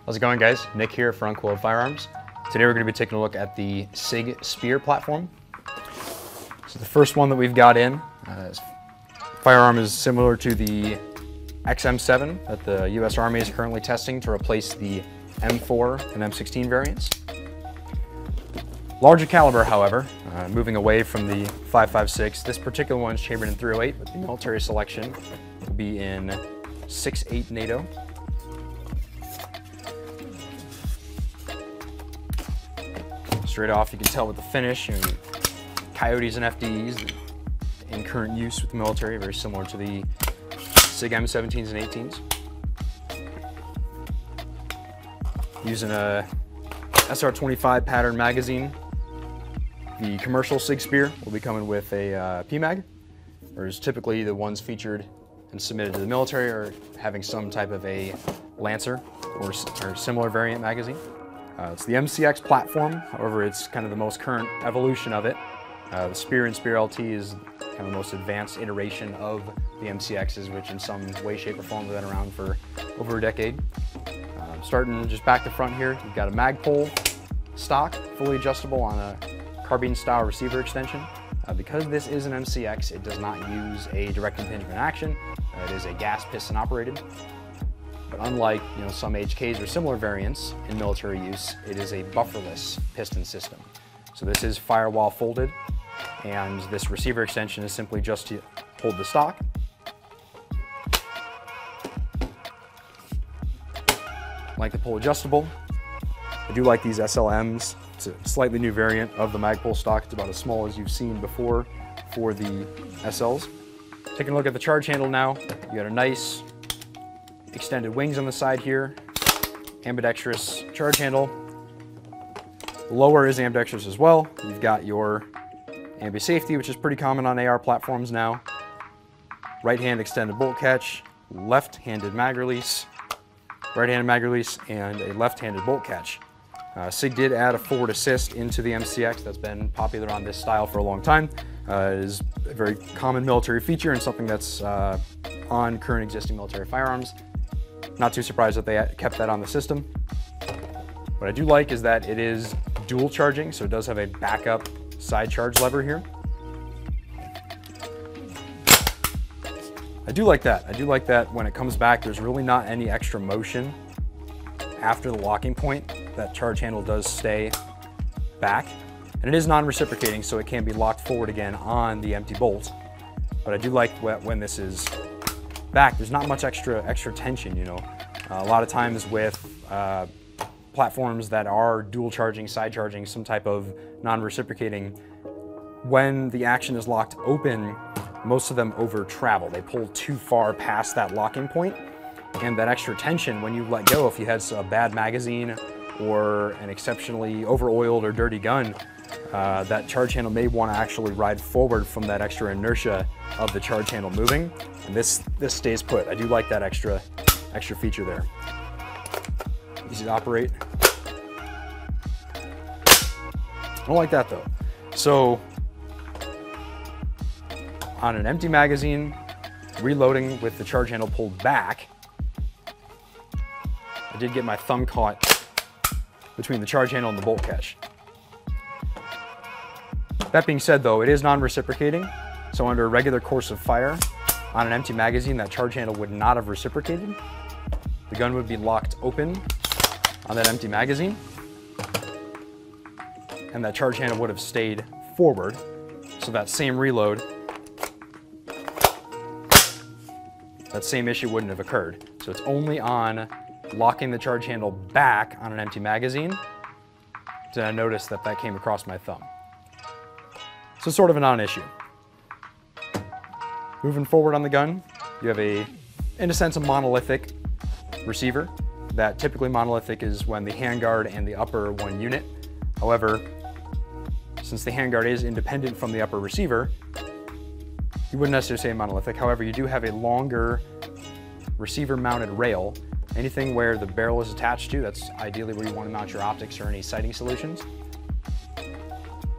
How's it going, guys? Nick here for Untitled Firearms. Today we're going to be taking a look at the Sig Spear platform. So the first one that we've got in, firearm is similar to the XM7 that the US Army is currently testing to replace the M4 and M16 variants. Larger caliber, however, moving away from the 5.56. This particular one is chambered in .308, but the military selection will be in 6.8 NATO. Straight off, you can tell with the finish, coyotes and FDEs in current use with the military, very similar to the Sig M17s and 18s. Using a SR25 pattern magazine. The commercial Sig Spear will be coming with a PMag, whereas typically the ones featured and submitted to the military are having some type of a Lancer or similar variant magazine. It's the MCX platform, however it's kind of the most current evolution of it. The Spear and Spear LT is kind of the most advanced iteration of the MCXs, which in some way, shape, or form have been around for over a decade. Starting just back to front here, you've got a Magpul stock, fully adjustable on a carbine style receiver extension. Because this is an MCX, it does not use a direct impingement action. It is a gas piston operated. But unlike some HKs or similar variants in military use, it is a bufferless piston system. So this is firewall folded, and this receiver extension is simply just to hold the stock. Like the pull adjustable. I do like these SLMs. It's a slightly new variant of the Magpul stock. It's about as small as you've seen before for the SLs. Taking a look at the charge handle now, you got a nice extended wings on the side here, ambidextrous charge handle. Lower is ambidextrous as well. You've got your ambi-safety, which is pretty common on AR platforms now. Right hand extended bolt catch, left-handed mag release, right-handed mag release, and a left-handed bolt catch. Sig did add a forward assist into the MCX. That's been popular on this style for a long time. It is a very common military feature and something that's on current existing military firearms. Not too surprised that they kept that on the system. What I do like is that it is dual charging, so it does have a backup side charge lever here. I do like that. I do like that when it comes back, there's really not any extra motion after the locking point. That charge handle does stay back. And it is non-reciprocating, so it can be locked forward again on the empty bolt. But I do like when this is back, there's not much extra tension, A lot of times with platforms that are dual charging, side charging, some type of non-reciprocating, when the action is locked open, most of them over travel. They pull too far past that locking point, and that extra tension when you let go, if you had a bad magazine or an exceptionally over-oiled or dirty gun, that charge handle may want to actually ride forward from that extra inertia of the charge handle moving. And this stays put. I do like that extra feature there. Easy to operate. I don't like that though. So on an empty magazine, reloading with the charge handle pulled back, I did get my thumb caught between the charge handle and the bolt catch. That being said though, it is non-reciprocating, so under a regular course of fire, on an empty magazine, that charge handle would not have reciprocated. The gun would be locked open on that empty magazine, and that charge handle would have stayed forward, so that same reload, that same issue wouldn't have occurred. So it's only on locking the charge handle back on an empty magazine did I notice that came across my thumb. So sort of a non-issue. Moving forward on the gun, you have in a sense, a monolithic receiver. That typically monolithic is when the handguard and the upper one unit. However, since the handguard is independent from the upper receiver, you wouldn't necessarily say monolithic. However, you do have a longer receiver mounted rail. Anything where the barrel is attached to, that's ideally where you want to mount your optics or any sighting solutions.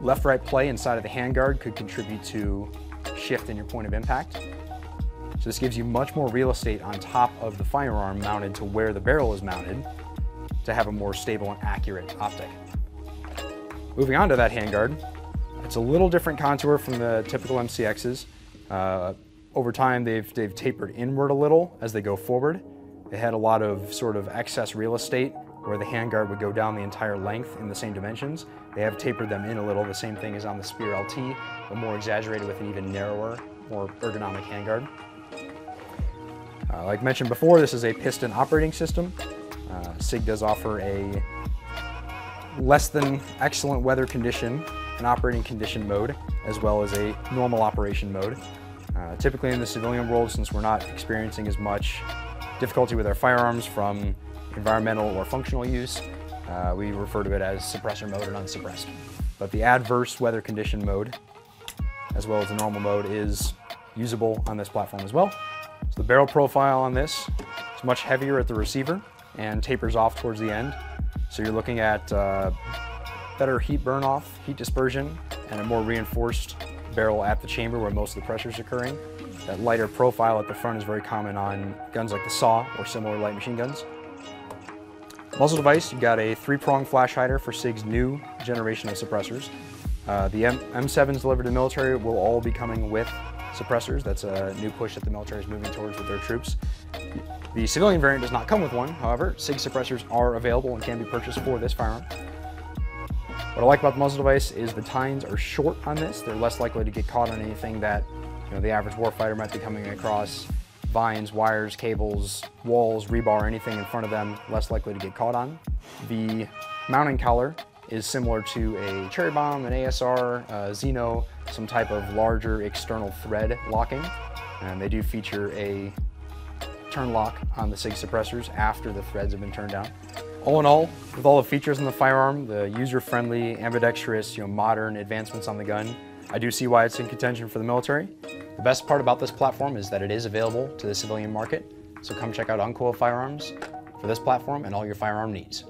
Left-right play inside of the handguard could contribute to shift in your point of impact. So this gives you much more real estate on top of the firearm mounted to where the barrel is mounted. to have a more stable and accurate optic. Moving on to that handguard, it's a little different contour from the typical MCXs. Over time, they've tapered inward a little as they go forward. They had a lot of sort of excess real estate where the handguard would go down the entire length in the same dimensions. They have tapered them in a little, the same thing as on the Spear LT, but more exaggerated with an even narrower, more ergonomic handguard. Like mentioned before, this is a piston operating system. Sig does offer a less than excellent weather condition and operating condition mode, as well as a normal operation mode. Typically in the civilian world, since we're not experiencing as much difficulty with our firearms from environmental or functional use, we refer to it as suppressor mode and unsuppressed. But the adverse weather condition mode, as well as the normal mode, is usable on this platform as well. So the barrel profile on this is much heavier at the receiver and tapers off towards the end. So you're looking at better heat burn off, heat dispersion, and a more reinforced barrel at the chamber where most of the pressure is occurring. That lighter profile at the front is very common on guns like the SAW or similar light machine guns. Muzzle device, you've got a 3-prong flash hider for Sig's new generation of suppressors. The M7s delivered to the military will all be coming with suppressors. That's a new push that the military is moving towards with their troops. The civilian variant does not come with one. However, Sig suppressors are available and can be purchased for this firearm. What I like about the muzzle device is the tines are short on this. They're less likely to get caught on anything that the average warfighter might be coming across. Vines, wires, cables, walls, rebar, anything in front of them, less likely to get caught on. The mounting collar is similar to a cherry bomb, an ASR, Xeno, some type of larger external thread locking. And they do feature a turn lock on the Sig suppressors after the threads have been turned down. All in all, with all the features in the firearm, the user-friendly, ambidextrous, modern advancements on the gun, I do see why it's in contention for the military. The best part about this platform is that it is available to the civilian market, so come check out Uncoil Firearms for this platform and all your firearm needs.